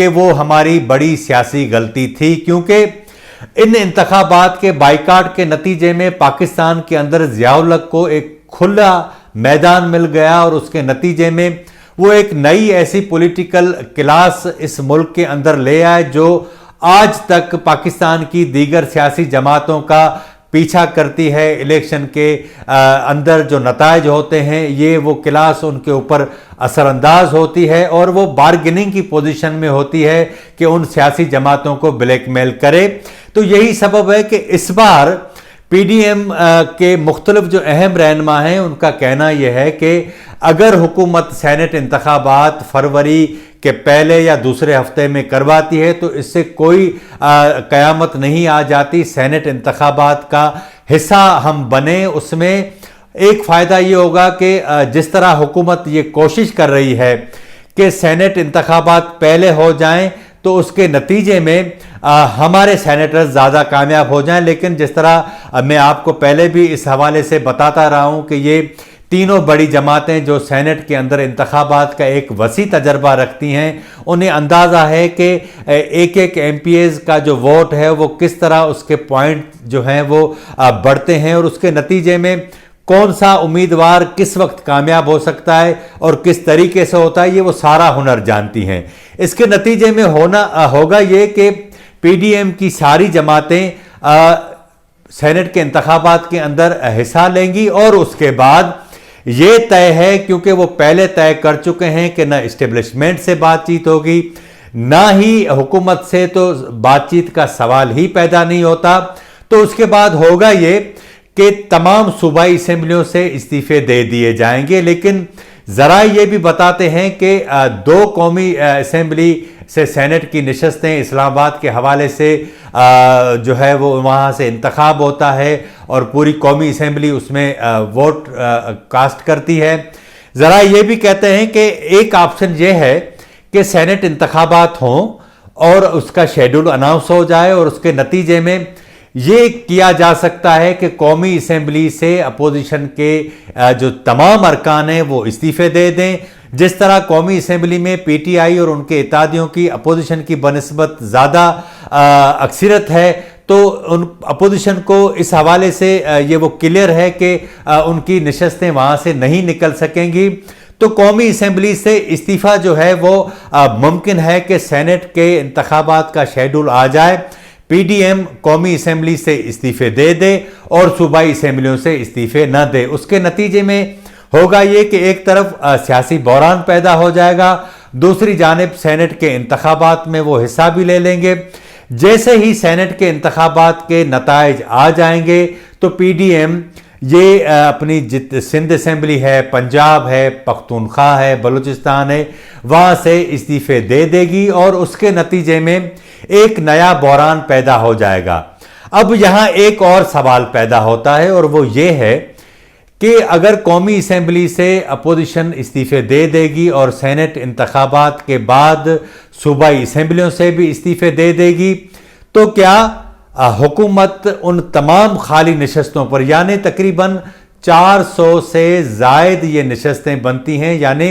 کہ وہ ہماری بڑی سیاسی غلطی تھی، کیونکہ ان انتخابات کے بائیکاٹ کے نتیجے میں پاکستان کے اندر ضیاء الحق کو ایک کھلا میدان مل گیا، اور اس کے نتیجے میں وہ ایک نئی ایسی پولیٹیکل کلاس اس ملک کے اندر لے آئے جو آج تک پاکستان کی دیگر سیاسی جماعتوں کا پیچھا کرتی ہے۔ الیکشن کے اندر جو نتائج ہوتے ہیں یہ وہ کلاس ان کے اوپر اثر انداز ہوتی ہے، اور وہ بارگیننگ کی پوزیشن میں ہوتی ہے کہ ان سیاسی جماعتوں کو بلیک میل کرے۔ تو یہی سبب ہے کہ اس بار پی ڈی ایم کے مختلف جو اہم رہنما ہیں ان کا کہنا یہ ہے کہ اگر حکومت سینٹ انتخابات فروری کے پہلے یا دوسرے ہفتے میں کرواتی ہے تو اس سے کوئی قیامت نہیں آ جاتی، سینٹ انتخابات کا حصہ ہم بنے۔ اس میں ایک فائدہ یہ ہوگا کہ جس طرح حکومت یہ کوشش کر رہی ہے کہ سینٹ انتخابات پہلے ہو جائیں تو اس کے نتیجے میں ہمارے سینیٹرز زیادہ کامیاب ہو جائیں، لیکن جس طرح میں آپ کو پہلے بھی اس حوالے سے بتاتا رہا ہوں کہ یہ تینوں بڑی جماعتیں جو سینٹ کے اندر انتخابات کا ایک وسیع تجربہ رکھتی ہیں، انہیں اندازہ ہے کہ ایک ایک ایم پی ایز کا جو ووٹ ہے وہ کس طرح اس کے پوائنٹ جو ہیں وہ بڑھتے ہیں، اور اس کے نتیجے میں کون سا امیدوار کس وقت کامیاب ہو سکتا ہے اور کس طریقے سے ہوتا ہے، یہ وہ سارا ہنر جانتی ہیں۔ اس کے نتیجے میں ہوگا یہ کہ پی ڈی ایم کی ساری جماعتیں سینٹ کے انتخابات کے اندر حصہ لیں گی، اور اس کے بعد یہ طے ہے، کیونکہ وہ پہلے طے کر چکے ہیں کہ نہ اسٹیبلشمنٹ سے بات چیت ہوگی نہ ہی حکومت سے، تو بات چیت کا سوال ہی پیدا نہیں ہوتا۔ تو اس کے بعد ہوگا یہ کہ تمام صوبائی اسمبلیوں سے استعفے دے دیے جائیں گے، لیکن ذرائع یہ بھی بتاتے ہیں کہ 2 قومی اسمبلی سے سینٹ کی نشستیں اسلام آباد کے حوالے سے جو ہے وہ وہاں سے انتخاب ہوتا ہے، اور پوری قومی اسمبلی اس میں ووٹ کاسٹ کرتی ہے۔ ذرائع یہ بھی کہتے ہیں کہ ایک آپشن یہ ہے کہ سینٹ انتخابات ہوں اور اس کا شیڈول اناؤنس ہو جائے، اور اس کے نتیجے میں یہ کیا جا سکتا ہے کہ قومی اسمبلی سے اپوزیشن کے جو تمام ارکان ہیں وہ استعفے دے دیں۔ جس طرح قومی اسمبلی میں پی ٹی آئی اور ان کے اتحادیوں کی اپوزیشن کی بنسبت زیادہ اکثریت ہے، تو ان اپوزیشن کو اس حوالے سے یہ وہ کلیئر ہے کہ ان کی نشستیں وہاں سے نہیں نکل سکیں گی۔ تو قومی اسمبلی سے استعفیٰ جو ہے وہ ممکن ہے کہ سینٹ کے انتخابات کا شیڈول آ جائے، پی ڈی ایم قومی اسمبلی سے استعفے دے دے اور صوبائی اسمبلیوں سے استعفے نہ دے۔ اس کے نتیجے میں ہوگا یہ کہ ایک طرف سیاسی بحران پیدا ہو جائے گا، دوسری جانب سینٹ کے انتخابات میں وہ حصہ بھی لے لیں گے۔ جیسے ہی سینٹ کے انتخابات کے نتائج آ جائیں گے تو پی ڈی ایم یہ اپنی سندھ اسمبلی ہے، پنجاب ہے، پختونخوا ہے، بلوچستان ہے، وہاں سے استعفے دے دے گی، اور اس کے نتیجے میں ایک نیا بحران پیدا ہو جائے گا۔ اب یہاں ایک اور سوال پیدا ہوتا ہے، اور وہ یہ ہے کہ اگر قومی اسمبلی سے اپوزیشن استعفے دے دے گی اور سینٹ انتخابات کے بعد صوبائی اسمبلیوں سے بھی استعفے دے دے گی، تو کیا حکومت ان تمام خالی نشستوں پر، یعنی تقریباً 400 سے زائد یہ نشستیں بنتی ہیں، یعنی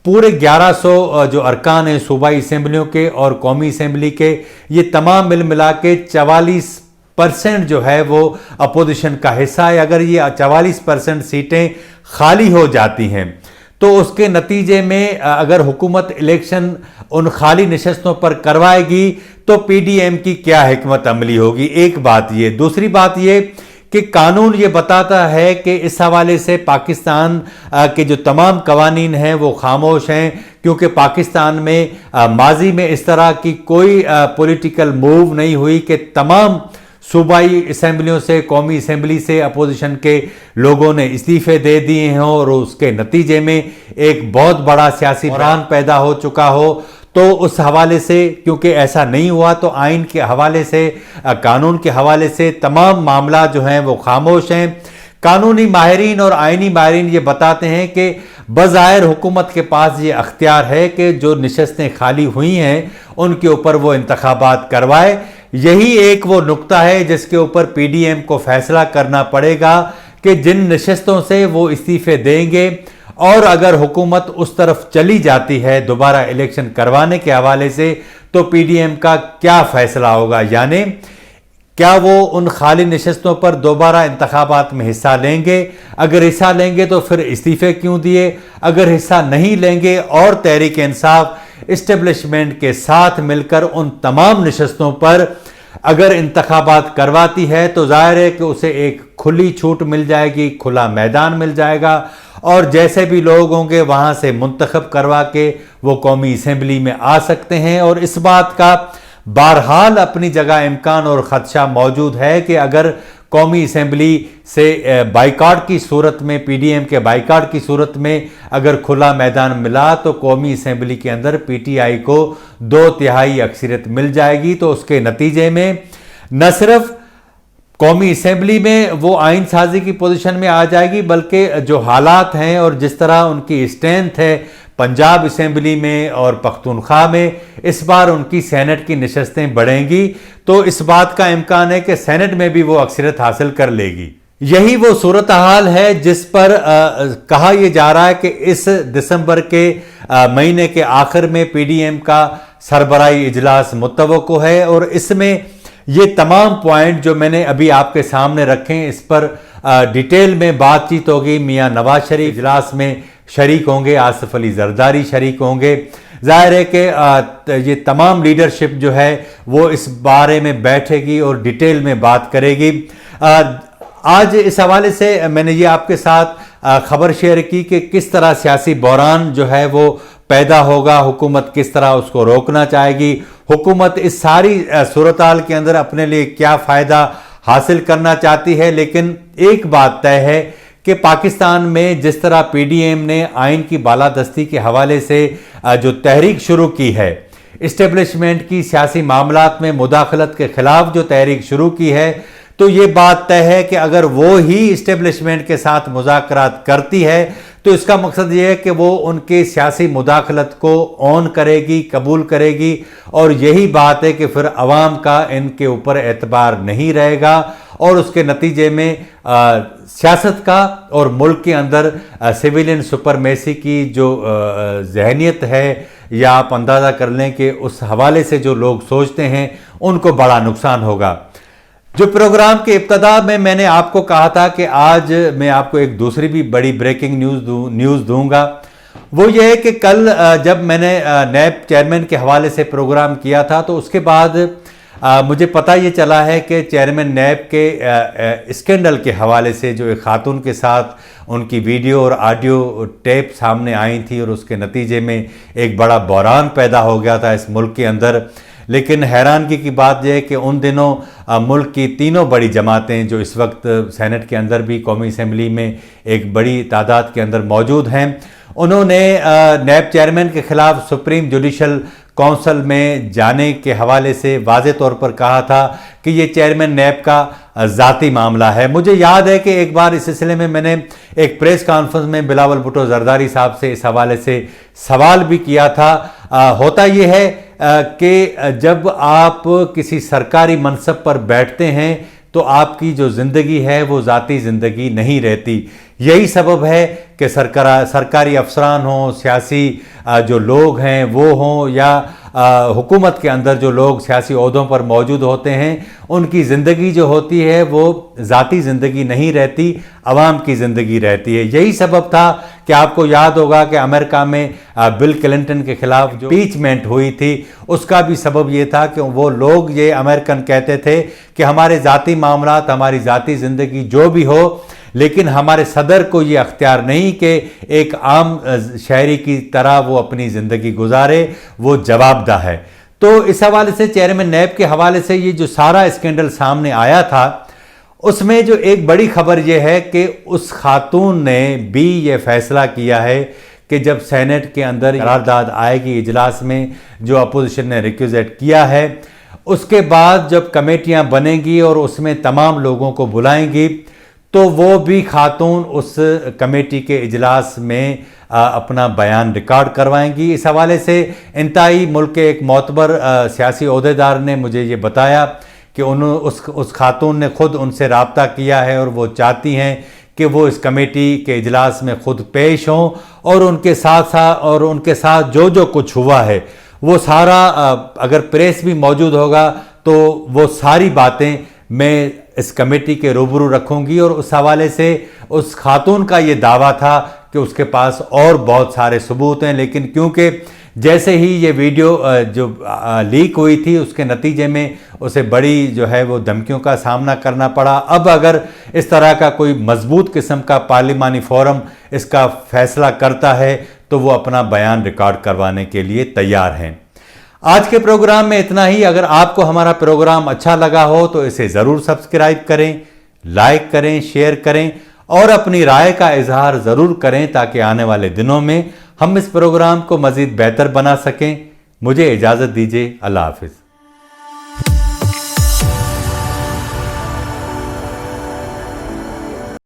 پورے 1100 جو ارکان ہیں صوبائی اسمبلیوں کے اور قومی اسمبلی کے، یہ تمام ملا کے 44% جو ہے وہ اپوزیشن کا حصہ ہے۔ اگر یہ 44% سیٹیں خالی ہو جاتی ہیں تو اس کے نتیجے میں اگر حکومت الیکشن ان خالی نشستوں پر کروائے گی تو پی ڈی ایم کی کیا حکمت عملی ہوگی؟ ایک بات یہ۔ دوسری بات یہ کہ قانون یہ بتاتا ہے کہ اس حوالے سے پاکستان کے جو تمام قوانین ہیں وہ خاموش ہیں، کیونکہ پاکستان میں ماضی میں اس طرح کی کوئی پولیٹیکل موو نہیں ہوئی کہ تمام صوبائی اسمبلیوں سے، قومی اسمبلی سے اپوزیشن کے لوگوں نے استعفے دے دیے ہوں اور اس کے نتیجے میں ایک بہت بڑا سیاسی بحران پیدا ہو چکا ہو۔ تو اس حوالے سے کیونکہ ایسا نہیں ہوا تو آئین کے حوالے سے، قانون کے حوالے سے تمام معاملات جو ہیں وہ خاموش ہیں۔ قانونی ماہرین اور آئینی ماہرین یہ بتاتے ہیں کہ بظاہر حکومت کے پاس یہ اختیار ہے کہ جو نشستیں خالی ہوئی ہیں ان کے اوپر وہ انتخابات کروائے۔ یہی ایک وہ نقطہ ہے جس کے اوپر پی ڈی ایم کو فیصلہ کرنا پڑے گا کہ جن نشستوں سے وہ استعفے دیں گے اور اگر حکومت اس طرف چلی جاتی ہے دوبارہ الیکشن کروانے کے حوالے سے تو پی ڈی ایم کا کیا فیصلہ ہوگا، یعنی کیا وہ ان خالی نشستوں پر دوبارہ انتخابات میں حصہ لیں گے؟ اگر حصہ لیں گے تو پھر استعفے کیوں دیے؟ اگر حصہ نہیں لیں گے اور تحریک انصاف اسٹیبلشمنٹ کے ساتھ مل کر ان تمام نشستوں پر اگر انتخابات کرواتی ہے تو ظاہر ہے کہ اسے ایک کھلی چھوٹ مل جائے گی، کھلا میدان مل جائے گا، اور جیسے بھی لوگ ہوں گے وہاں سے منتخب کروا کے وہ قومی اسمبلی میں آ سکتے ہیں۔ اور اس بات کا بہرحال اپنی جگہ امکان اور خدشہ موجود ہے کہ اگر قومی اسمبلی سے بائیکاٹ کی صورت میں، پی ڈی ایم کے بائیکاٹ کی صورت میں اگر کھلا میدان ملا تو قومی اسمبلی کے اندر پی ٹی آئی کو 2/3 اکثریت مل جائے گی۔ تو اس کے نتیجے میں نہ صرف قومی اسمبلی میں وہ آئین سازی کی پوزیشن میں آ جائے گی، بلکہ جو حالات ہیں اور جس طرح ان کی اسٹرینتھ ہے پنجاب اسمبلی میں اور پختونخوا میں، اس بار ان کی سینٹ کی نشستیں بڑھیں گی، تو اس بات کا امکان ہے کہ سینٹ میں بھی وہ اکثریت حاصل کر لے گی۔ یہی وہ صورتحال ہے جس پر کہا یہ جا رہا ہے کہ اس دسمبر کے مہینے کے آخر میں پی ڈی ایم کا سربراہی اجلاس متوقع ہے، اور اس میں یہ تمام پوائنٹ جو میں نے ابھی آپ کے سامنے رکھے ہیں اس پر ڈیٹیل میں بات چیت ہوگی۔ میاں نواز شریف اجلاس میں شریک ہوں گے، آصف علی زرداری شریک ہوں گے۔ ظاہر ہے کہ یہ تمام لیڈرشپ جو ہے وہ اس بارے میں بیٹھے گی اور ڈیٹیل میں بات کرے گی۔ آج اس حوالے سے میں نے یہ آپ کے ساتھ خبر شیئر کی کہ کس طرح سیاسی بحران جو ہے وہ پیدا ہوگا، حکومت کس طرح اس کو روکنا چاہے گی، حکومت اس ساری صورتحال کے اندر اپنے لیے کیا فائدہ حاصل کرنا چاہتی ہے۔ لیکن ایک بات طے ہے کہ پاکستان میں جس طرح پی ڈی ایم نے آئین کی بالادستی کے حوالے سے جو تحریک شروع کی ہے، اسٹیبلشمنٹ کی سیاسی معاملات میں مداخلت کے خلاف جو تحریک شروع کی ہے، تو یہ بات طے ہے کہ اگر وہ ہی اسٹیبلشمنٹ کے ساتھ مذاکرات کرتی ہے تو اس کا مقصد یہ ہے کہ وہ ان کے سیاسی مداخلت کو اون کرے گی، قبول کرے گی، اور یہی بات ہے کہ پھر عوام کا ان کے اوپر اعتبار نہیں رہے گا، اور اس کے نتیجے میں سیاست کا اور ملک کے اندر سویلین سپرمیسی کی جو ذہنیت ہے، یا آپ اندازہ کر لیں کہ اس حوالے سے جو لوگ سوچتے ہیں ان کو بڑا نقصان ہوگا۔ جو پروگرام کے ابتدا میں نے آپ کو کہا تھا کہ آج میں آپ کو ایک دوسری بھی بڑی بریکنگ نیوز دوں گا، وہ یہ ہے کہ کل جب میں نے نیب چیئرمین کے حوالے سے پروگرام کیا تھا تو اس کے بعد مجھے پتہ یہ چلا ہے کہ چیئرمین نیب کے اسکینڈل کے حوالے سے جو ایک خاتون کے ساتھ ان کی ویڈیو اور آڈیو ٹیپ سامنے آئی تھی، اور اس کے نتیجے میں ایک بڑا بحران پیدا ہو گیا تھا اس ملک کے اندر۔ لیکن حیرانگی کی بات یہ ہے کہ ان دنوں ملک کی تینوں بڑی جماعتیں جو اس وقت سینٹ کے اندر بھی قومی اسمبلی میں ایک بڑی تعداد کے اندر موجود ہیں، انہوں نے نیب چیئرمین کے خلاف سپریم جوڈیشل کونسل میں جانے کے حوالے سے واضح طور پر کہا تھا کہ یہ چیئرمین نیب کا ذاتی معاملہ ہے۔ مجھے یاد ہے کہ ایک بار اس سلسلے میں میں نے ایک پریس کانفرنس میں بلاول بھٹو زرداری صاحب سے اس حوالے سے سوال بھی کیا تھا۔ ہوتا یہ ہے کہ جب آپ کسی سرکاری منصب پر بیٹھتے ہیں تو آپ کی جو زندگی ہے وہ ذاتی زندگی نہیں رہتی۔ یہی سبب ہے کہ سرکاری افسران ہوں، سیاسی جو لوگ ہیں وہ ہوں، یا حکومت کے اندر جو لوگ سیاسی عہدوں پر موجود ہوتے ہیں، ان کی زندگی جو ہوتی ہے وہ ذاتی زندگی نہیں رہتی، عوام کی زندگی رہتی ہے۔ یہی سبب تھا کہ آپ کو یاد ہوگا کہ امریکہ میں بل کلنٹن کے خلاف جو امپیچمنٹ ہوئی تھی، اس کا بھی سبب یہ تھا کہ وہ لوگ یہ امریکن کہتے تھے کہ ہمارے ذاتی معاملات، ہماری ذاتی زندگی جو بھی ہو، لیکن ہمارے صدر کو یہ اختیار نہیں کہ ایک عام شہری کی طرح وہ اپنی زندگی گزارے، وہ جواب دہ ہے۔ تو اس حوالے سے چیئرمین نیب کے حوالے سے یہ جو سارا اسکینڈل سامنے آیا تھا، اس میں جو ایک بڑی خبر یہ ہے کہ اس خاتون نے بھی یہ فیصلہ کیا ہے کہ جب سینٹ کے اندر قرارداد آئے گی اجلاس میں جو اپوزیشن نے ریکویزٹ کیا ہے، اس کے بعد جب کمیٹیاں بنیں گی اور اس میں تمام لوگوں کو بلائیں گی، تو وہ بھی خاتون اس کمیٹی کے اجلاس میں اپنا بیان ریکارڈ کروائیں گی۔ اس حوالے سے انتہائی ملک کے ایک معتبر سیاسی عہدیدار نے مجھے یہ بتایا کہ اس خاتون نے خود ان سے رابطہ کیا ہے اور وہ چاہتی ہیں کہ وہ اس کمیٹی کے اجلاس میں خود پیش ہوں اور ان کے ساتھ جو کچھ ہوا ہے وہ سارا، اگر پریس بھی موجود ہوگا تو وہ ساری باتیں میں اس کمیٹی کے روبرو رکھوں گی۔ اور اس حوالے سے اس خاتون کا یہ دعویٰ تھا کہ اس کے پاس اور بہت سارے ثبوت ہیں، لیکن کیونکہ جیسے ہی یہ ویڈیو جو لیک ہوئی تھی اس کے نتیجے میں اسے بڑی جو ہے وہ دھمکیوں کا سامنا کرنا پڑا۔ اب اگر اس طرح کا کوئی مضبوط قسم کا پارلیمانی فورم اس کا فیصلہ کرتا ہے تو وہ اپنا بیان ریکارڈ کروانے کے لیے تیار ہیں۔ آج کے پروگرام میں اتنا ہی۔ اگر آپ کو ہمارا پروگرام اچھا لگا ہو تو اسے ضرور سبسکرائب کریں، لائک کریں، شیئر کریں اور اپنی رائے کا اظہار ضرور کریں تاکہ آنے والے دنوں میں ہم اس پروگرام کو مزید بہتر بنا سکیں۔ مجھے اجازت دیجیے، اللہ حافظ۔